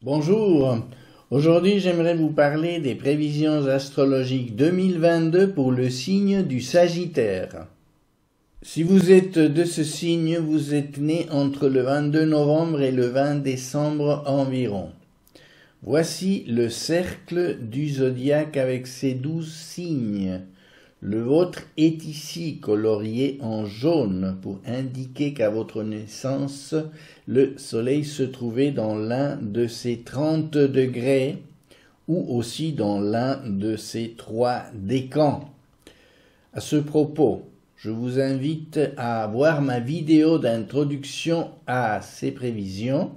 Bonjour, aujourd'hui j'aimerais vous parler des prévisions astrologiques 2022 pour le signe du Sagittaire. Si vous êtes de ce signe, vous êtes né entre le 22 novembre et le 20 décembre environ. Voici le cercle du zodiaque avec ses 12 signes. Le vôtre est ici colorié en jaune pour indiquer qu'à votre naissance, le soleil se trouvait dans l'un de ses 30 degrés ou aussi dans l'un de ses 3 décans. À ce propos, je vous invite à voir ma vidéo d'introduction à ces prévisions,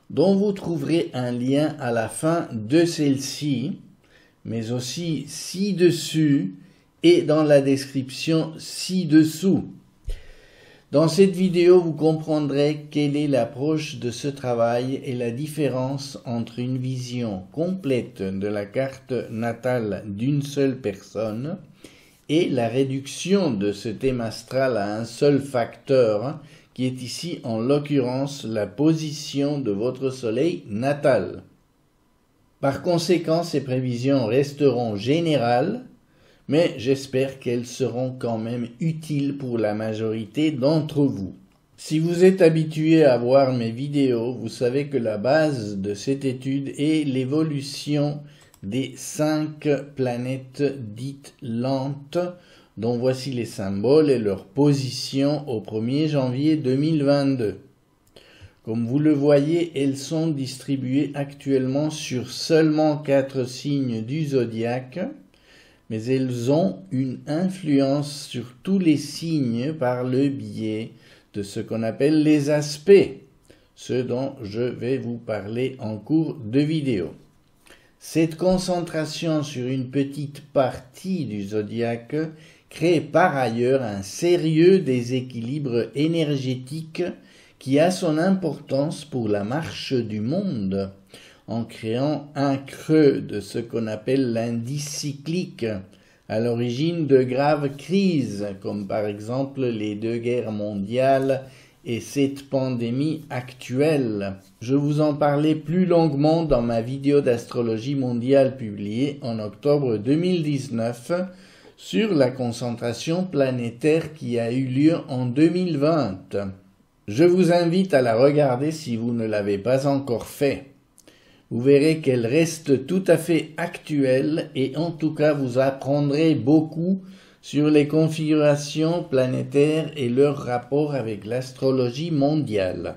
dont vous trouverez un lien à la fin de celle-ci, mais aussi ci-dessus, et dans la description ci-dessous. Dans cette vidéo, vous comprendrez quelle est l'approche de ce travail et la différence entre une vision complète de la carte natale d'une seule personne et la réduction de ce thème astral à un seul facteur, qui est ici en l'occurrence la position de votre soleil natal. Par conséquent, ces prévisions resteront générales, mais j'espère qu'elles seront quand même utiles pour la majorité d'entre vous. Si vous êtes habitué à voir mes vidéos, vous savez que la base de cette étude est l'évolution des 5 planètes dites lentes, dont voici les symboles et leur position au 1er janvier 2022. Comme vous le voyez, elles sont distribuées actuellement sur seulement 4 signes du zodiaque, mais elles ont une influence sur tous les signes par le biais de ce qu'on appelle les aspects, ce dont je vais vous parler en cours de vidéo. Cette concentration sur une petite partie du zodiaque crée par ailleurs un sérieux déséquilibre énergétique qui a son importance pour la marche du monde, en créant un creux de ce qu'on appelle l'indice cyclique, à l'origine de graves crises, comme par exemple les 2 guerres mondiales et cette pandémie actuelle. Je vous en parlais plus longuement dans ma vidéo d'astrologie mondiale publiée en octobre 2019 sur la concentration planétaire qui a eu lieu en 2020. Je vous invite à la regarder si vous ne l'avez pas encore fait. Vous verrez qu'elle reste tout à fait actuelle et en tout cas vous apprendrez beaucoup sur les configurations planétaires et leur rapport avec l'astrologie mondiale.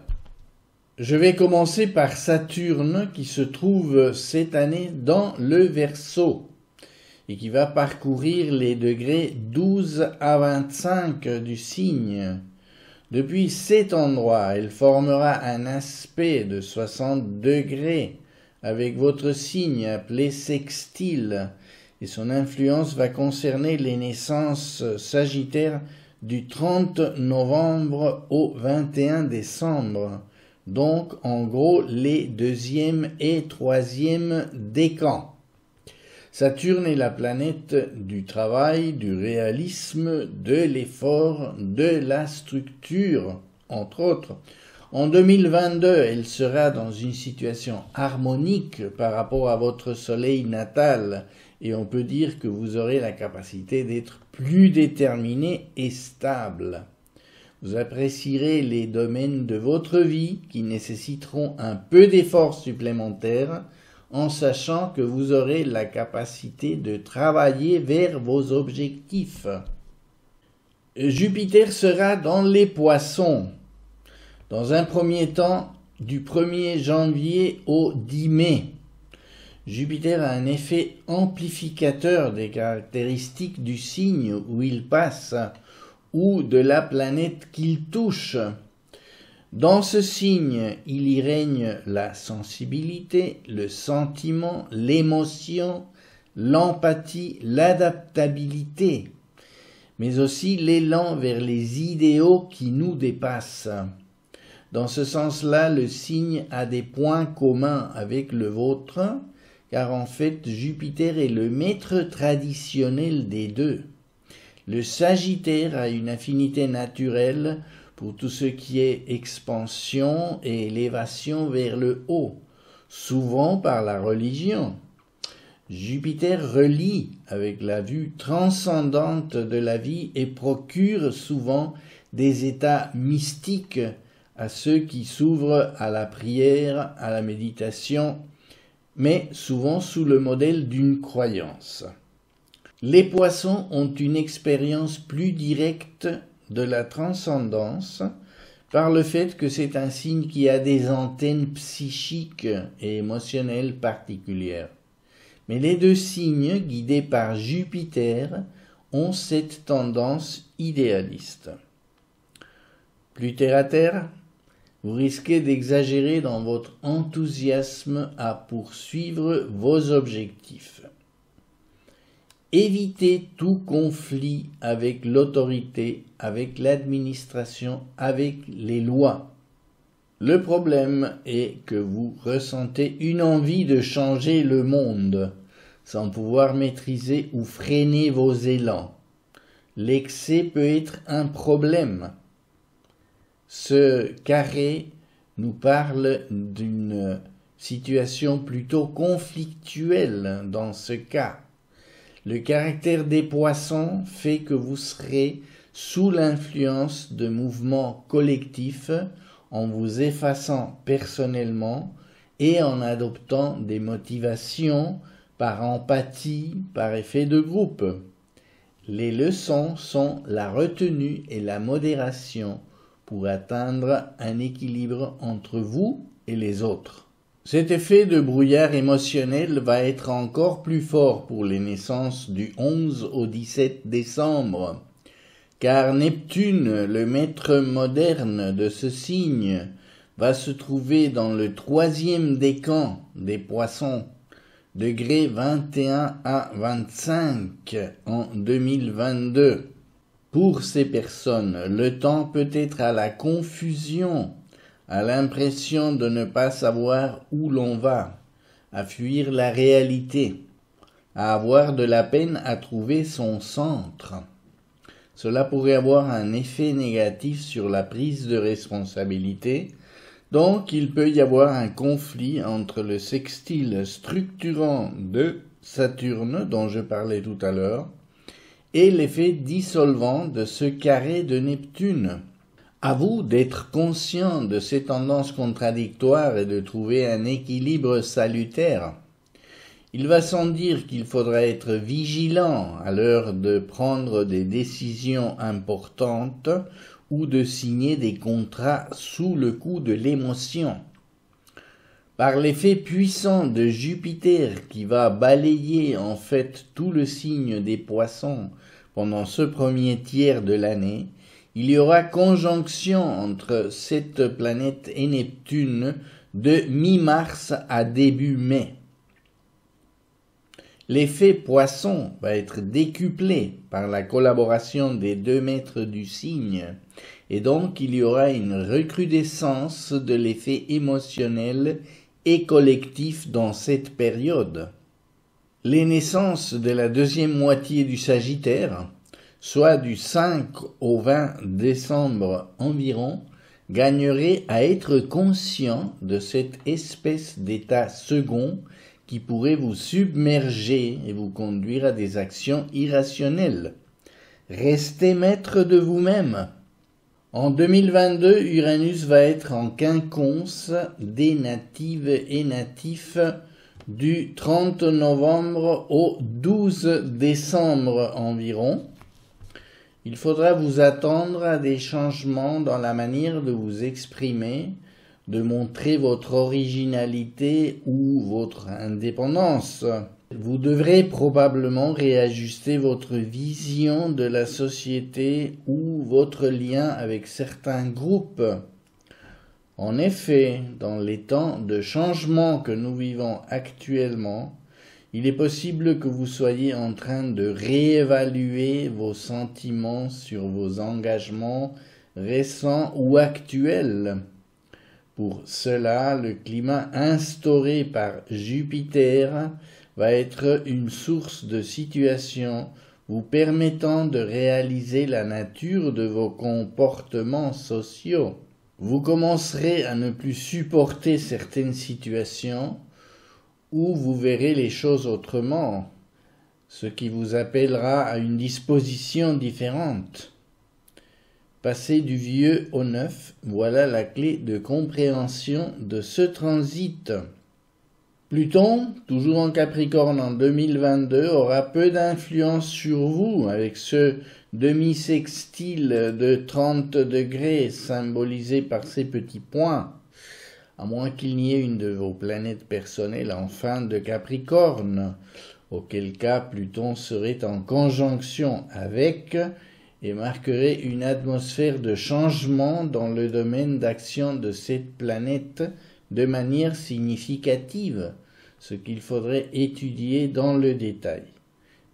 Je vais commencer par Saturne qui se trouve cette année dans le Verseau et qui va parcourir les degrés 12 à 25 du signe. Depuis cet endroit, elle formera un aspect de 60 degrés avec votre signe appelé sextile, et son influence va concerner les naissances sagittaires du 30 novembre au 21 décembre, donc en gros les 2e et 3e décans. Saturne est la planète du travail, du réalisme, de l'effort, de la structure, entre autres. En 2022, elle sera dans une situation harmonique par rapport à votre soleil natal et on peut dire que vous aurez la capacité d'être plus déterminé et stable. Vous apprécierez les domaines de votre vie qui nécessiteront un peu d'effort supplémentaire en sachant que vous aurez la capacité de travailler vers vos objectifs. Jupiter sera dans les Poissons. Dans un premier temps, du 1er janvier au 10 mai, Jupiter a un effet amplificateur des caractéristiques du signe où il passe ou de la planète qu'il touche. Dans ce signe, il y règne la sensibilité, le sentiment, l'émotion, l'empathie, l'adaptabilité, mais aussi l'élan vers les idéaux qui nous dépassent. Dans ce sens-là, le signe a des points communs avec le vôtre, car en fait, Jupiter est le maître traditionnel des deux. Le Sagittaire a une affinité naturelle pour tout ce qui est expansion et élévation vers le haut. souvent par la religion. Jupiter relie avec la vue transcendante de la vie et procure souvent des états mystiques à ceux qui s'ouvrent à la prière, à la méditation, mais souvent sous le modèle d'une croyance. Les poissons ont une expérience plus directe de la transcendance par le fait que c'est un signe qui a des antennes psychiques et émotionnelles particulières. Mais les deux signes, guidés par Jupiter, ont cette tendance idéaliste. Plus terre à terre, vous risquez d'exagérer dans votre enthousiasme à poursuivre vos objectifs. Évitez tout conflit avec l'autorité, avec l'administration, avec les lois. Le problème est que vous ressentez une envie de changer le monde, sans pouvoir maîtriser ou freiner vos élans. L'excès peut être un problème. Ce carré nous parle d'une situation plutôt conflictuelle dans ce cas. Le caractère des poissons fait que vous serez sous l'influence de mouvements collectifs en vous effaçant personnellement et en adoptant des motivations par empathie, par effet de groupe. Les leçons sont la retenue et la modération pour atteindre un équilibre entre vous et les autres. Cet effet de brouillard émotionnel va être encore plus fort pour les naissances du 11 au 17 décembre, car Neptune, le maître moderne de ce signe, va se trouver dans le 3e décan des poissons, degré 21 à 25 en 2022. Pour ces personnes, le temps peut être à la confusion, à l'impression de ne pas savoir où l'on va, à fuir la réalité, à avoir de la peine à trouver son centre. Cela pourrait avoir un effet négatif sur la prise de responsabilité, donc il peut y avoir un conflit entre le sextile structurant de Saturne, dont je parlais tout à l'heure, et l'effet dissolvant de ce carré de Neptune. À vous d'être conscient de ces tendances contradictoires et de trouver un équilibre salutaire. Il va sans dire qu'il faudra être vigilant à l'heure de prendre des décisions importantes ou de signer des contrats sous le coup de l'émotion. Par l'effet puissant de Jupiter qui va balayer en fait tout le signe des poissons pendant ce premier tiers de l'année, il y aura conjonction entre cette planète et Neptune de mi-mars à début mai. L'effet poisson va être décuplé par la collaboration des deux maîtres du signe, et donc il y aura une recrudescence de l'effet émotionnel et collectif dans cette période. Les naissances de la deuxième moitié du Sagittaire, soit du 5 au 20 décembre environ, gagneraient à être conscients de cette espèce d'état second qui pourrait vous submerger et vous conduire à des actions irrationnelles. Restez maître de vous-même. En 2022, Uranus va être en quinconce des natives et natifs du 30 novembre au 12 décembre environ. Il faudra vous attendre à des changements dans la manière de vous exprimer, de montrer votre originalité ou votre indépendance. Vous devrez probablement réajuster votre vision de la société ou votre lien avec certains groupes. En effet, dans les temps de changement que nous vivons actuellement, il est possible que vous soyez en train de réévaluer vos sentiments sur vos engagements récents ou actuels. Pour cela, le climat instauré par Jupiter va être une source de situation vous permettant de réaliser la nature de vos comportements sociaux. Vous commencerez à ne plus supporter certaines situations ou vous verrez les choses autrement, ce qui vous appellera à une disposition différente. Passer du vieux au neuf, voilà la clé de compréhension de ce transit. Pluton, toujours en Capricorne en 2022, aura peu d'influence sur vous avec ce demi-sextile de 30 degrés symbolisé par ces petits points, à moins qu'il n'y ait une de vos planètes personnelles en fin de Capricorne, auquel cas Pluton serait en conjonction avec et marquerait une atmosphère de changement dans le domaine d'action de cette planète de manière significative, ce qu'il faudrait étudier dans le détail.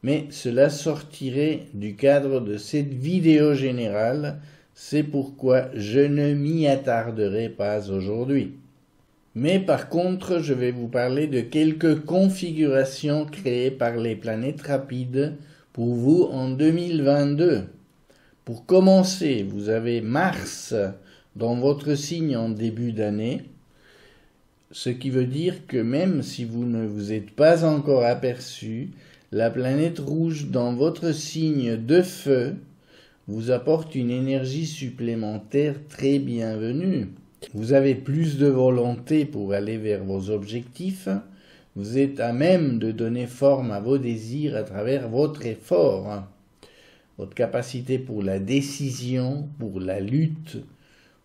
Mais cela sortirait du cadre de cette vidéo générale, c'est pourquoi je ne m'y attarderai pas aujourd'hui. Mais par contre, je vais vous parler de quelques configurations créées par les planètes rapides pour vous en 2022. Pour commencer, vous avez Mars dans votre signe en début d'année, ce qui veut dire que même si vous ne vous êtes pas encore aperçu, la planète rouge dans votre signe de feu vous apporte une énergie supplémentaire très bienvenue. Vous avez plus de volonté pour aller vers vos objectifs, vous êtes à même de donner forme à vos désirs à travers votre effort. Votre capacité pour la décision, pour la lutte,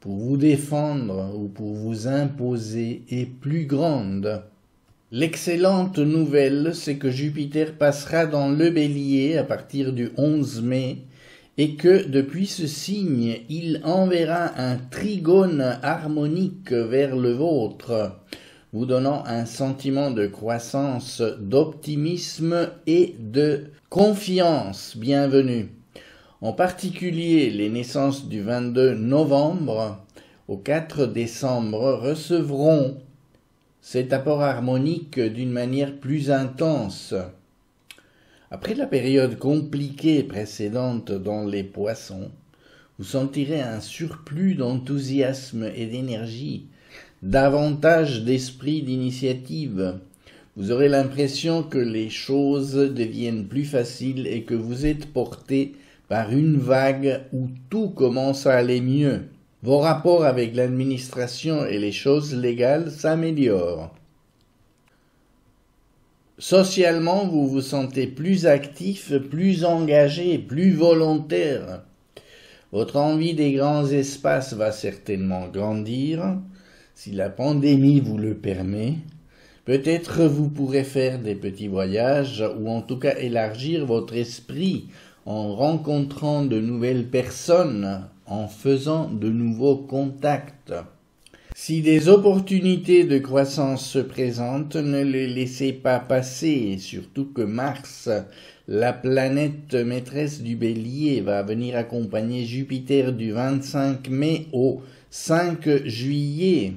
pour vous défendre ou pour vous imposer est plus grande. L'excellente nouvelle, c'est que Jupiter passera dans le Bélier à partir du 11 mai et que depuis ce signe, il enverra un trigone harmonique vers le vôtre, vous donnant un sentiment de croissance, d'optimisme et de confiance bienvenue. En particulier, les naissances du 22 novembre au 4 décembre recevront cet apport harmonique d'une manière plus intense. Après la période compliquée précédente dans les poissons, vous sentirez un surplus d'enthousiasme et d'énergie, davantage d'esprit d'initiative. Vous aurez l'impression que les choses deviennent plus faciles et que vous êtes porté par une vague où tout commence à aller mieux. Vos rapports avec l'administration et les choses légales s'améliorent. Socialement, vous vous sentez plus actif, plus engagé, plus volontaire. Votre envie des grands espaces va certainement grandir, si la pandémie vous le permet. Peut-être vous pourrez faire des petits voyages ou en tout cas élargir votre esprit en rencontrant de nouvelles personnes, en faisant de nouveaux contacts. Si des opportunités de croissance se présentent, ne les laissez pas passer, surtout que Mars, la planète maîtresse du Bélier, va venir accompagner Jupiter du 25 mai au 5 juillet.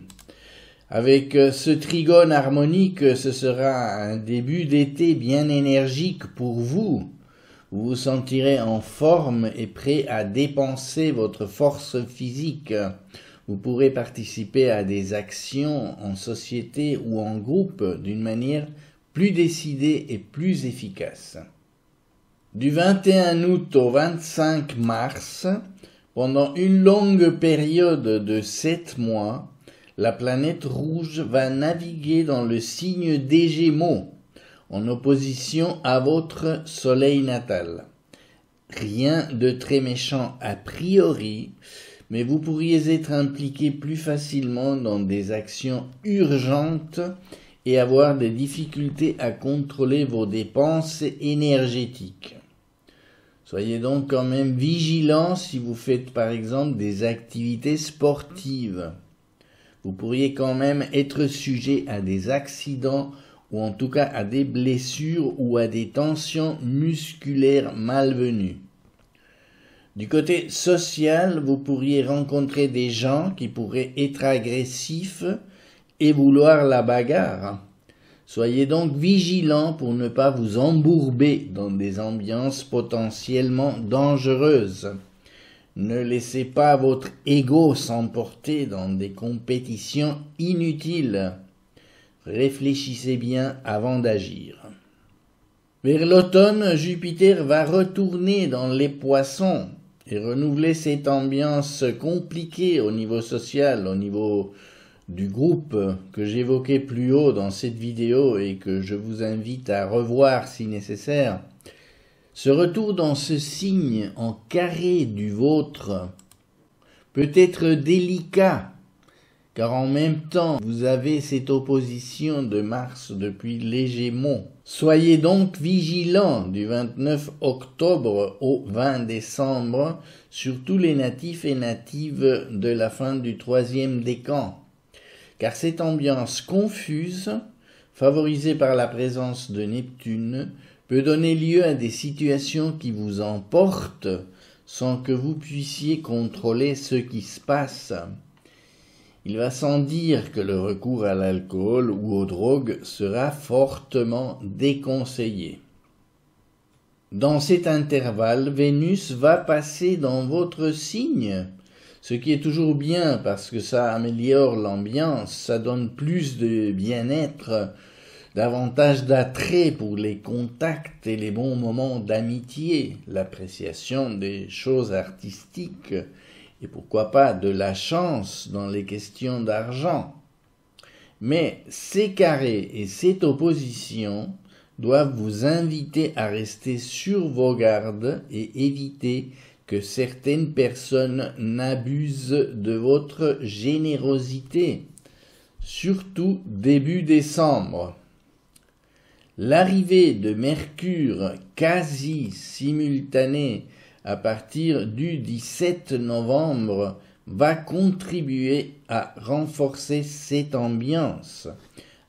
Avec ce trigone harmonique, ce sera un début d'été bien énergique pour vous. Vous vous sentirez en forme et prêt à dépenser votre force physique. Vous pourrez participer à des actions en société ou en groupe d'une manière plus décidée et plus efficace. Du 21 août au 25 mars, pendant une longue période de 7 mois, la planète rouge va naviguer dans le signe des Gémeaux, en opposition à votre soleil natal. Rien de très méchant a priori, mais vous pourriez être impliqué plus facilement dans des actions urgentes et avoir des difficultés à contrôler vos dépenses énergétiques. Soyez donc quand même vigilant si vous faites par exemple des activités sportives. Vous pourriez quand même être sujet à des accidents ou en tout cas à des blessures ou à des tensions musculaires malvenues. Du côté social, vous pourriez rencontrer des gens qui pourraient être agressifs et vouloir la bagarre. Soyez donc vigilants pour ne pas vous embourber dans des ambiances potentiellement dangereuses. Ne laissez pas votre ego s'emporter dans des compétitions inutiles. Réfléchissez bien avant d'agir. Vers l'automne, Jupiter va retourner dans les Poissons et renouveler cette ambiance compliquée au niveau social, au niveau du groupe que j'évoquais plus haut dans cette vidéo et que je vous invite à revoir si nécessaire. Ce retour dans ce signe en carré du vôtre peut être délicat, car en même temps vous avez cette opposition de Mars depuis les Gémeaux. Soyez donc vigilants du 29 octobre au 20 décembre sur tous les natifs et natives de la fin du 3e décan, car cette ambiance confuse, favorisée par la présence de Neptune, peut donner lieu à des situations qui vous emportent sans que vous puissiez contrôler ce qui se passe. Il va sans dire que le recours à l'alcool ou aux drogues sera fortement déconseillé. Dans cet intervalle, Vénus va passer dans votre signe, ce qui est toujours bien parce que ça améliore l'ambiance, ça donne plus de bien-être, davantage d'attrait pour les contacts et les bons moments d'amitié, l'appréciation des choses artistiques, et pourquoi pas de la chance dans les questions d'argent. Mais ces carrés et cette opposition doivent vous inviter à rester sur vos gardes et éviter que certaines personnes n'abusent de votre générosité, surtout début décembre. L'arrivée de Mercure quasi simultanée à partir du 17 novembre va contribuer à renforcer cette ambiance,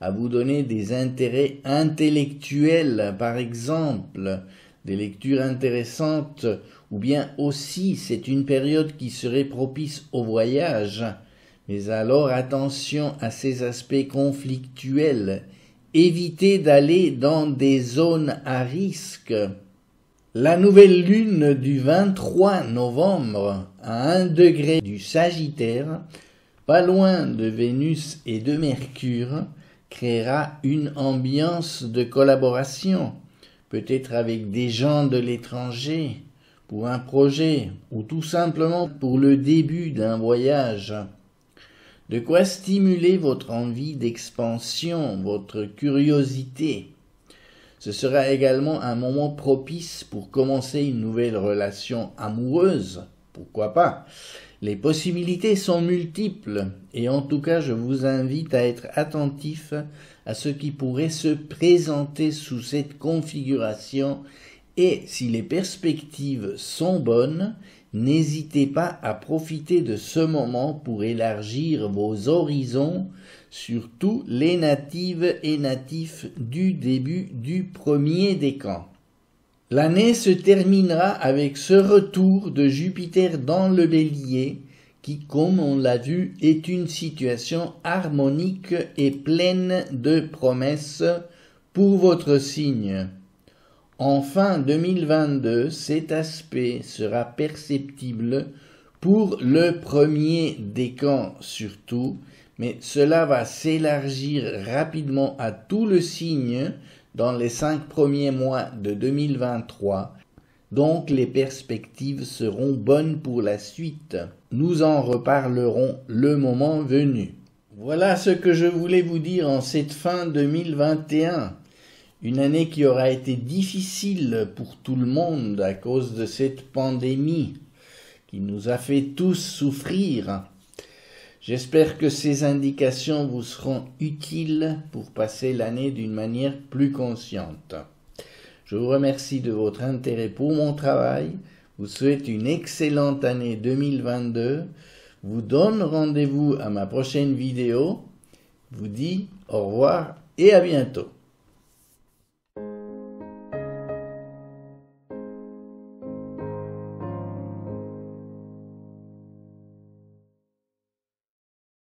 à vous donner des intérêts intellectuels par exemple, des lectures intéressantes, ou bien aussi c'est une période qui serait propice au voyage, mais alors attention à ces aspects conflictuels, évitez d'aller dans des zones à risque. La nouvelle lune du 23 novembre à 1 degré du Sagittaire, pas loin de Vénus et de Mercure, créera une ambiance de collaboration, peut-être avec des gens de l'étranger, pour un projet ou tout simplement pour le début d'un voyage. De quoi stimuler votre envie d'expansion, votre curiosité. Ce sera également un moment propice pour commencer une nouvelle relation amoureuse, pourquoi pas. Les possibilités sont multiples et en tout cas je vous invite à être attentif à ce qui pourrait se présenter sous cette configuration et si les perspectives sont bonnes, n'hésitez pas à profiter de ce moment pour élargir vos horizons, surtout les natives et natifs du début du 1er décan. L'année se terminera avec ce retour de Jupiter dans le Bélier, qui, comme on l'a vu, est une situation harmonique et pleine de promesses pour votre signe. En fin 2022, cet aspect sera perceptible pour le 1er décan surtout, mais cela va s'élargir rapidement à tout le signe dans les 5 premiers mois de 2023, donc les perspectives seront bonnes pour la suite. Nous en reparlerons le moment venu. Voilà ce que je voulais vous dire en cette fin 2021. Une année qui aura été difficile pour tout le monde à cause de cette pandémie qui nous a fait tous souffrir. J'espère que ces indications vous seront utiles pour passer l'année d'une manière plus consciente. Je vous remercie de votre intérêt pour mon travail, vous souhaite une excellente année 2022, vous donne rendez-vous à ma prochaine vidéo, vous dis au revoir et à bientôt.